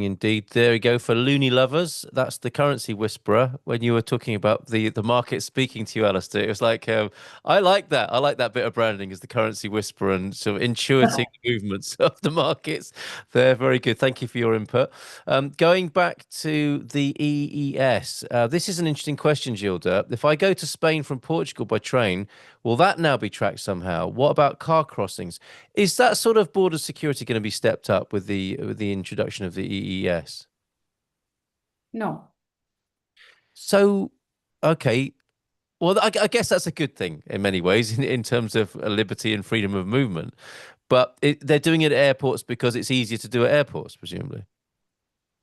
indeed. There we go for loony lovers. That's the currency whisperer. When you were talking about the market speaking to you, Alistair, it was like I like that bit of branding as the currency whisperer and sort of intuiting the movements of the markets. They're very good. Thank you for your input. Going back to the EES, this is an interesting question, Gilda. If I go to Spain from Portugal by train, will that now be tracked somehow? What about car crossings? Is that sort of border security going to be stepped up with the introduction of the EES? No. So, okay. Well, I guess that's a good thing in many ways in terms of liberty and freedom of movement. But they're doing it at airports because it's easier to do at airports, presumably.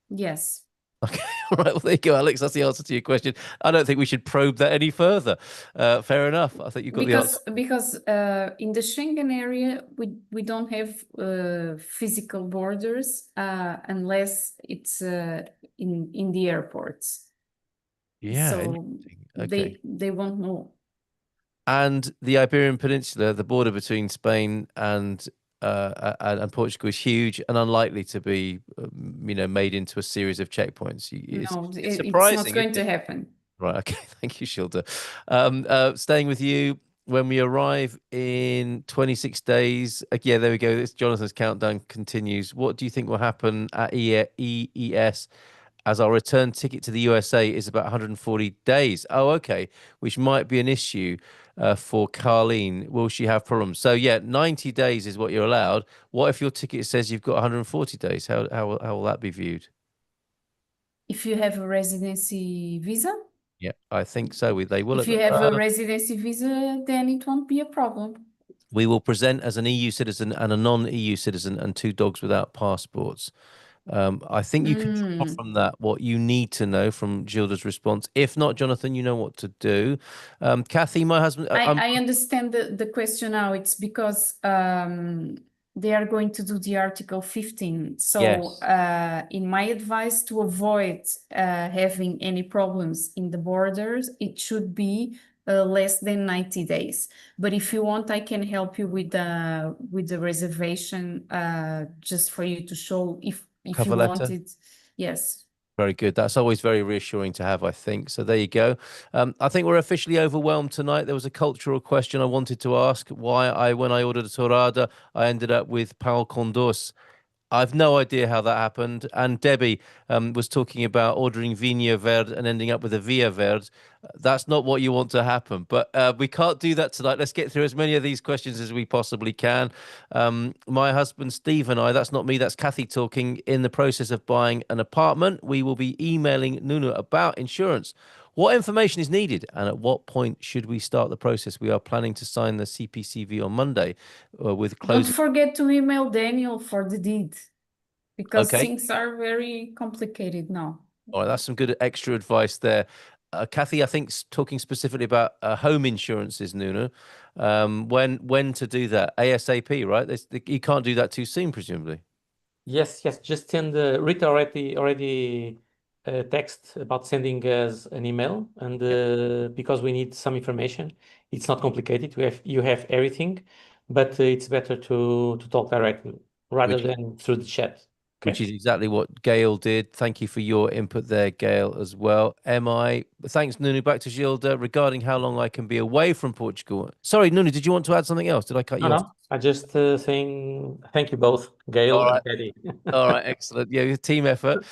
Yes. Okay, all right. Well, there you go, Alex. That's the answer to your question. I don't think we should probe that any further. Fair enough. I think you've got the answer. Because in the Schengen area, we don't have physical borders unless it's in the airports. Yeah. So okay. they won't know. And the Iberian Peninsula, the border between Spain and Portugal is huge and unlikely to be, made into a series of checkpoints. It's surprising. It's not going to happen. Right. Okay. Thank you, Shilda. Staying with you, when we arrive in 26 days, yeah, there we go. This Jonathan's countdown continues. What do you think will happen at EES? As our return ticket to the USA is about 140 days. Oh, okay. Which might be an issue for Carlene. Will she have problems? So, yeah, 90 days is what you're allowed. What if your ticket says you've got 140 days? How will that be viewed? If you have a residency visa? Yeah, I think so. They will. If you have a residency visa, then it won't be a problem. We will present as an EU citizen and a non-EU citizen and 2 dogs without passports. I think you can draw from that what you need to know from Gilda's response. If not, Jonathan, you know what to do. Kathy, my husband. I understand the question now. It's because they are going to do the Article 15. So yes. In my advice to avoid having any problems in the borders, it should be less than 90 days. But if you want, I can help you with the reservation just for you to show if Cover you letter. want it. Yes. Very good. That's always very reassuring to have, I think. So there you go. I think we're officially overwhelmed tonight. There was a cultural question I wanted to ask. Why when I ordered a torrada, I ended up with pão com doce. I've no idea how that happened. And Debbie was talking about ordering vinho verde and ending up with a via verde. That's not what you want to happen. But we can't do that tonight. Let's get through as many of these questions as we possibly can. My husband, Steve, and I, that's not me, that's Kathy talking, in the process of buying an apartment. We will be emailing Nuno about insurance. What information is needed and at what point should we start the process? We are planning to sign the CPCV on Monday with closing. Don't forget to email Daniel for the deed because things are very complicated now. All right, that's some good extra advice there. Kathy, I think talking specifically about home insurances, Nuno, when to do that? ASAP, right? You can't do that too soon, presumably. Yes. Just send Rita already text about sending us an email, and because we need some information, it's not complicated. You have everything, but it's better to talk directly rather than through the chat. Which is exactly what Gail did. Thank you for your input there, Gail, as well. Thanks, Nuno. Back to Gilda regarding how long I can be away from Portugal. Sorry, Nuno, did you want to add something else? Did I cut you off? No. I just saying thank you both, Gail and Eddie. All right, excellent. Yeah, team effort.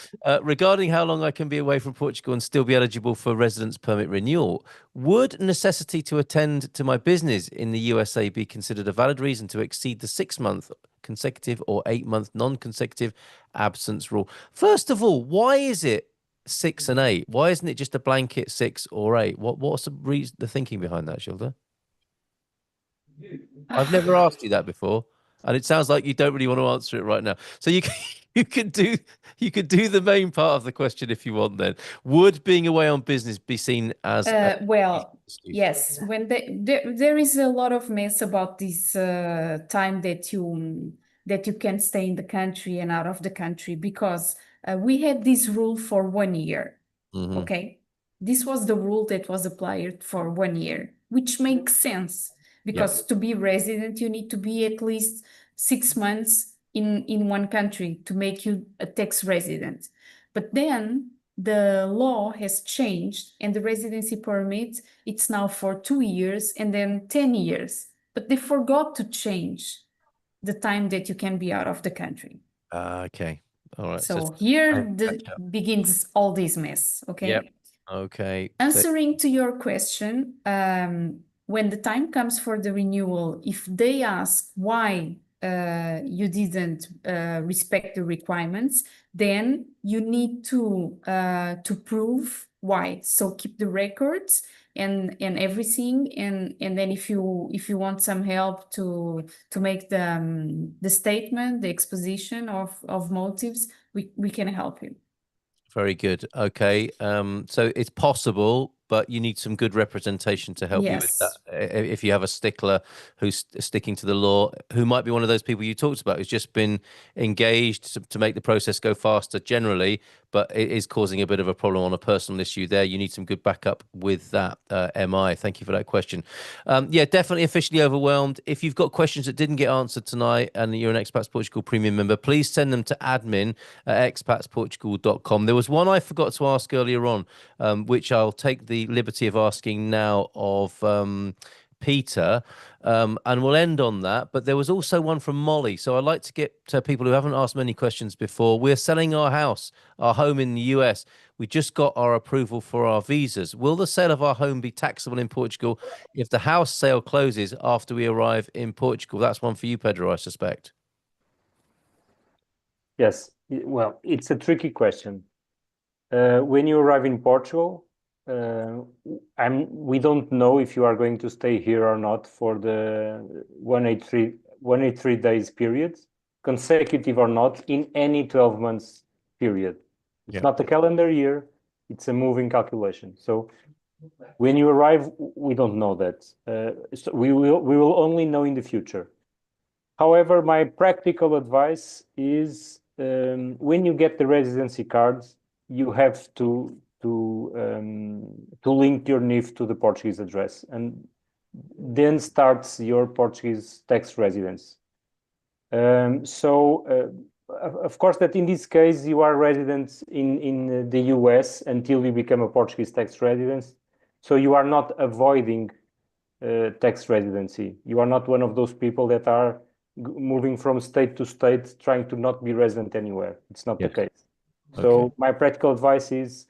Regarding how long I can be away from Portugal and still be eligible for residence permit renewal, would necessity to attend to my business in the USA be considered a valid reason to exceed the 6-month consecutive or 8-month non-consecutive absence rule. First of all, why is it 6 and 8? Why isn't it just a blanket 6 or 8? What's the reason, the thinking behind that, Gilda? I've never asked you that before, and it sounds like you don't really want to answer it right now. So you can, you could do the main part of the question if you want. Then, would being away on business be seen as well, yes, when there is a lot of mess about this time that you can stay in the country and out of the country, because we had this rule for 1 year. Okay, this was the rule that was applied for 1 year, which makes sense, because to be resident you need to be at least 6 months in one country to make you a tax resident. But then the law has changed, and the residency permit, it's now for 2 years and then 10 years. But they forgot to change the time that you can be out of the country. Okay. All right. So here begins all this mess. Okay. Yep. Okay. Answering to your question, when the time comes for the renewal, if they ask why you didn't respect the requirements, then you need to prove why. So keep the records and everything, and then if you want some help to make the statement, the exposition of motives, we can help you. Very good. Okay. So it's possible, but you need some good representation to help you with that. If you have a stickler who's sticking to the law, who might be one of those people you talked about, who's just been engaged to make the process go faster generally, but it is causing a bit of a problem on a personal issue there. You need some good backup with that, MI. Thank you for that question. Yeah, definitely officially overwhelmed. If you've got questions that didn't get answered tonight and you're an Expats Portugal Premium member, please send them to admin@expatsportugal.com. There was one I forgot to ask earlier on, which I'll take the liberty of asking now of Peter, and we'll end on that. But there was also one from Molly. So I'd like to get to people who haven't asked many questions before. We're selling our house, our home in the US. We just got our approval for our visas. Will the sale of our home be taxable in Portugal if the house sale closes after we arrive in Portugal? That's one for you, Pedro, I suspect. Yes. Well, it's a tricky question. When you arrive in Portugal, we don't know if you are going to stay here or not for the 183 days period, consecutive or not, in any 12 months period. It's not a calendar year, it's a moving calculation. So when you arrive, we don't know that. So we will only know in the future. However, my practical advice is when you get the residency cards, you have to link your NIF to the Portuguese address, and then starts your Portuguese tax residence. Of course, that in this case you are resident in the US until you become a Portuguese tax resident, so you are not avoiding tax residency. You are not one of those people that are moving from state to state trying to not be resident anywhere. It's not the case. So my practical advice is,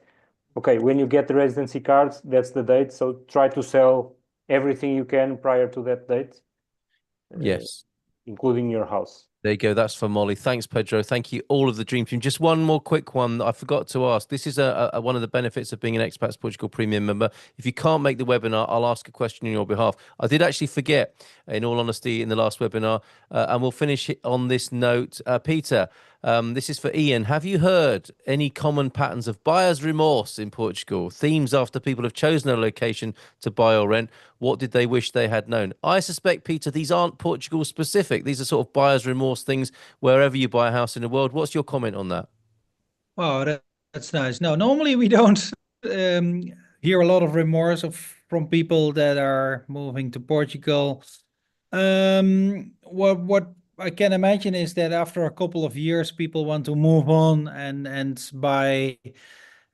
okay, when you get the residency cards, that's the date. So try to sell everything you can prior to that date. Yes. Including your house. There you go. That's for Molly. Thanks, Pedro. Thank you, all of the Dream Team. Just one more quick one that I forgot to ask. This is one of the benefits of being an Expats Portugal Premium member. If you can't make the webinar, I'll ask a question on your behalf. I did actually forget, in all honesty, in the last webinar, and we'll finish it on this note. Peter, this is for Ian. Have you heard any common patterns of buyer's remorse in Portugal? Themes after people have chosen a location to buy or rent. What did they wish they had known? I suspect, Peter, these aren't Portugal specific. These are sort of buyer's remorse things wherever you buy a house in the world. What's your comment on that? Oh, that's nice. No, normally we don't hear a lot of remorse from people that are moving to Portugal. What I can imagine is that after a couple of years, people want to move on and buy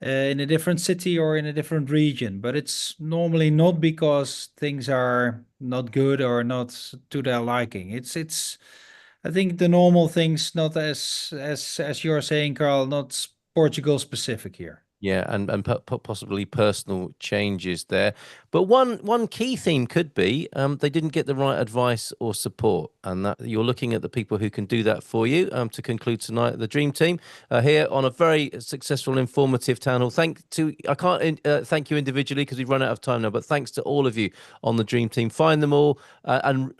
in a different city or in a different region. But it's normally not because things are not good or not to their liking. It's I think the normal things, not as you're saying, Carl, not Portugal specific here. Yeah, and possibly personal changes there. But one key theme could be they didn't get the right advice or support, and that you're looking at the people who can do that for you. To conclude tonight, the Dream Team here on a very successful, informative town hall. I can't thank you individually because we've run out of time now, but thanks to all of you on the Dream Team. Find them all and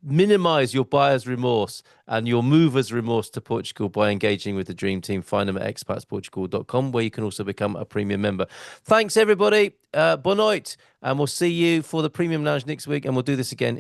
minimize your buyer's remorse and your mover's remorse to Portugal by engaging with the Dream Team. Find them at expatsportugal.com, where you can also become a premium member. Thanks, everybody. Boa noite. And we'll see you for the Premium Lounge next week. And we'll do this again